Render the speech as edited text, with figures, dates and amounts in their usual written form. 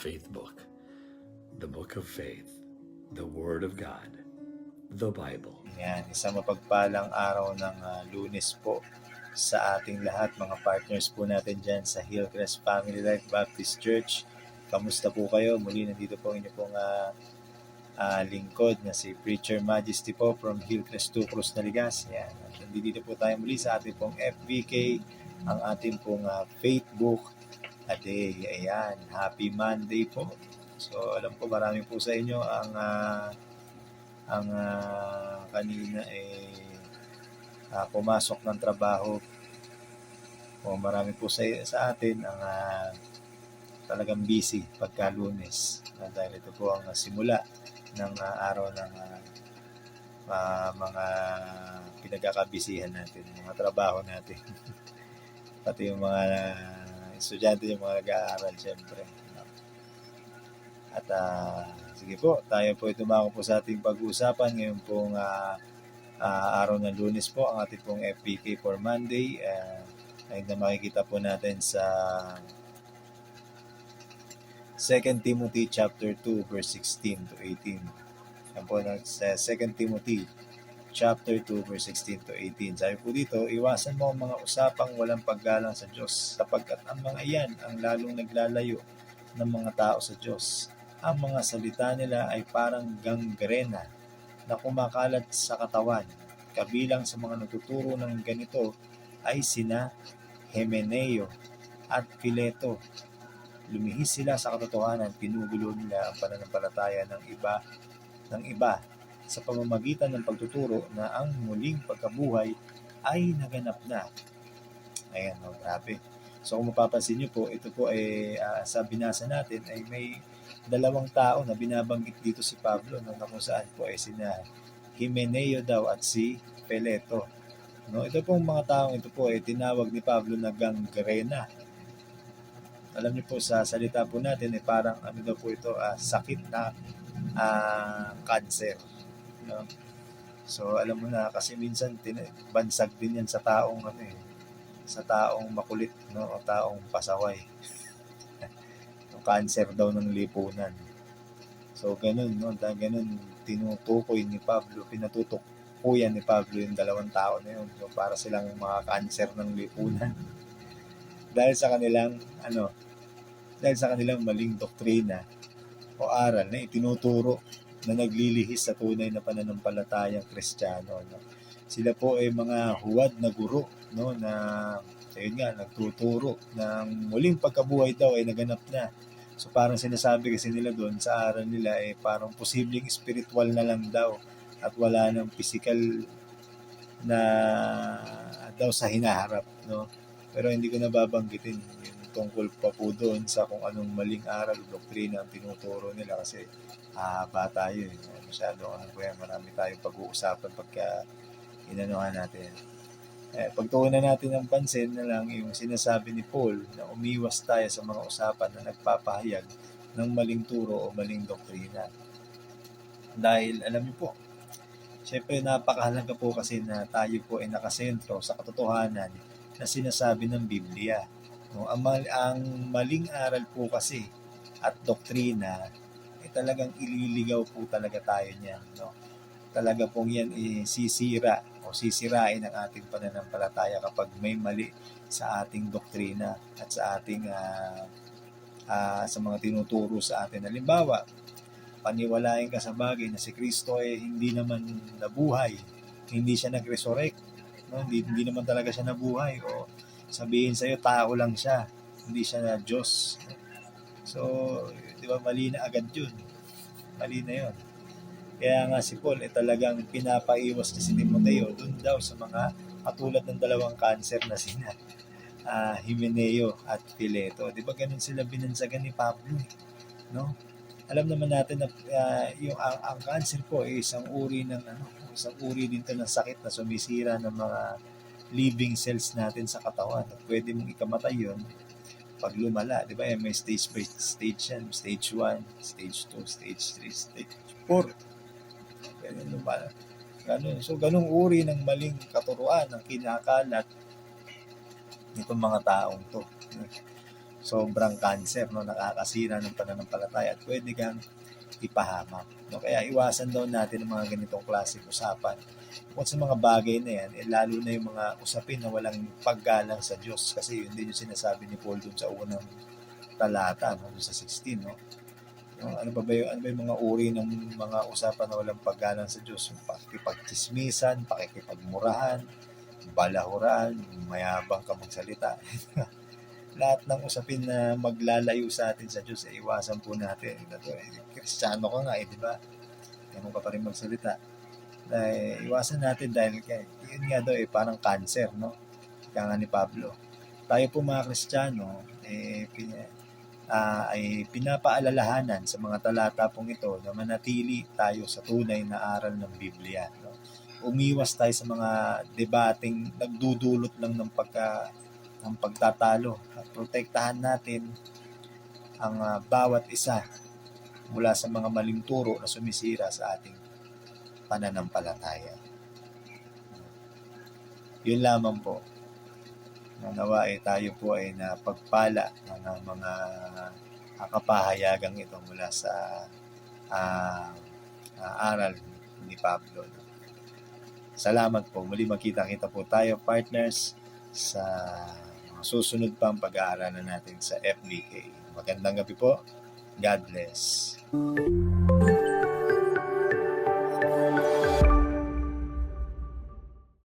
faith book, the book of faith, the Word of God, the Bible. Yan, isang mapagpalang araw ng Lunes po sa ating lahat, mga partners po natin dyan sa Hillcrest Family Life Baptist Church. Kamusta po kayo? Muli nandito po inyo pong lingkod na si Preacher Majesty po from Hillcrest 2 Cruz Naligas. Yan. Nandito po tayo muli sa ating pong FBK, ang ating pong faith book a day. Ayan, happy Monday po. So alam ko marami po sa inyo ang kanina pumasok ng trabaho. O marami po sa atin ang talagang busy pagka Lunes. Dahil ito po ang simula ng araw ng mga pinagkakabisihan natin, mga trabaho natin. Pati yung mga estudyante, yung mga nag-aaral, syempre. At sige po, tayo po tumako po sa ating pag-uusapan ngayon pong araw ng Lunes po, ang ating pong FPK for Monday. Ay na makikita po natin sa 2 Timothy chapter 2 verse 16 to 18. Yan po sa 2 Timothy chapter 2 verse 16 to 18. Sabi po dito, iwasan mo ang mga usapang walang paggalang sa Diyos, sapagkat ang mga iyan ang lalong naglalayo ng mga tao sa Diyos. Ang mga salita nila ay parang gangrena na kumakalat sa katawan. Kabilang sa mga nagtuturo ng ganito ay sina Hymenaeus at Phileto. Lumihis sila sa katotohanan, pinugulo nila ang pananampalataya ng iba sa pamamagitan ng pagtuturo na ang muling pagkabuhay ay naganap na. Ayan, grabe. So kung mapapansin nyo po, ito po ay sa binasa natin ay may dalawang tao na binabanggit dito si Pablo, na kung saan po ay sina Hymenaeus daw at si Phileto. No, ito pong mga taong ito po ay tinawag ni Pablo na gangrena. Alam niyo po sa salita po natin ay parang ano daw po ito, sakit na cancer. No? So alam mo na, kasi minsan bansag din yan sa taong sa taong makulit, no, o taong pasaway. Yung cancer daw ng lipunan. So ganun, no, ganun tinutukoy ni Pablo, pinatutukuyan ni Pablo yung dalawang tao na yun. So para silang mga cancer ng lipunan. dahil sa kanilang maling doktrina o aral na itinuturo na naglilihis sa tunay na pananampalatayang Kristiyano. No? Sila po ay mga huwad na guro, no, na ayun nga, nagtuturo ng muling pagkabuhay daw ay naganap na. So parang sinasabi kasi nila doon sa aral nila ay parang posibleng spiritual na lang daw at wala nang physical na daw sa hinaharap, no? Pero hindi ko nababanggitin yung tungkol pa po doon sa kung anong maling aral o doktrina ang tinuturo nila, kasi bata yun. Masyado marami tayong pag-uusapan pagka inanuhan natin. Pagtuunan natin ng pansin na lang yung sinasabi ni Paul na umiwas tayo sa mga usapan na nagpapahayag ng maling turo o maling doktrina. Dahil alam niyo po, syempre napakahalaga po kasi na tayo po ay nakasentro sa katotohanan na sinasabi ng Biblia. No, ang maling aral po kasi at doktrina ay talagang ililigaw po talaga tayo niyan. No? Talaga pong yan sisira o sisirain ang ating pananampalataya kapag may mali sa ating doktrina at sa ating sa mga tinuturo sa atin. Halimbawa, paniwalain ka sa bagay na si Kristo ay hindi naman nabuhay, hindi siya nag-resurrect, no? Hindi naman talaga siya nabuhay, o sabihin sa'yo tao lang siya, hindi siya na Diyos. So, di ba, mali na agad yun. Mali na yun. Kaya nga si Paul ay talagang pinapaiwas na si Timoteo dun daw sa mga katulad ng dalawang cancer na sina Hymenaeus at Phileto. Di ba ganun sila binansagan ni Pablo? No? Alam naman natin na yung ang cancer po ay isang uri din to ng sakit na sumisira ng mga living cells natin sa katawan. At pwede mong ikamatay yun pag lumala. Di ba? May stage by stage yan. Stage 1, stage 2, stage 3, stage 4. Ganun lumala. So, ganung uri ng maling katuruan ang kinakalat nitong mga taong to. sobrang cancer, no, nakakasira ng pananampalataya at pwede kang ipahamak. No, kaya iwasan daw natin ang mga ganitong klaseng usapan. Bukod sa mga bagay na yan, lalo na yung mga usapin na walang paggalang sa Diyos. Kasi yun din yung sinasabi ni Paul dun sa unang talata, no, dun sa 16. No? Ano ba yung mga uri ng mga usapan na walang paggalang sa Diyos? Yung pakikipagchismisan, pakikipagmurahan, balahuran, mayabang ka magsalita. Lahat ng usapin na maglalayo sa atin sa Diyos, iwasan po natin. Kristiyano ka nga, di ba? Ganun ka pa rin magsalita. Iwasan natin dahil yun nga daw, parang cancer, no? Kaya nga ni Pablo. Tayo po mga Kristiyano, ay pinapaalalahanan sa mga talata pong ito na manatili tayo sa tunay na aral ng Biblia. No? Umiwas tayo sa mga debating nagdudulot lang ng pagtatalo at protektahan natin ang bawat isa mula sa mga maling turo na sumisira sa ating pananampalataya. Yun lamang po. Nawa tayo po ay napagpala ng mga kapahayagang ito mula sa aral ni Pablo. Salamat po. Muli magkita-kita po tayo, partners, sa mga susunod pang pag-aaralan natin sa FBK. Magandang gabi po. God bless.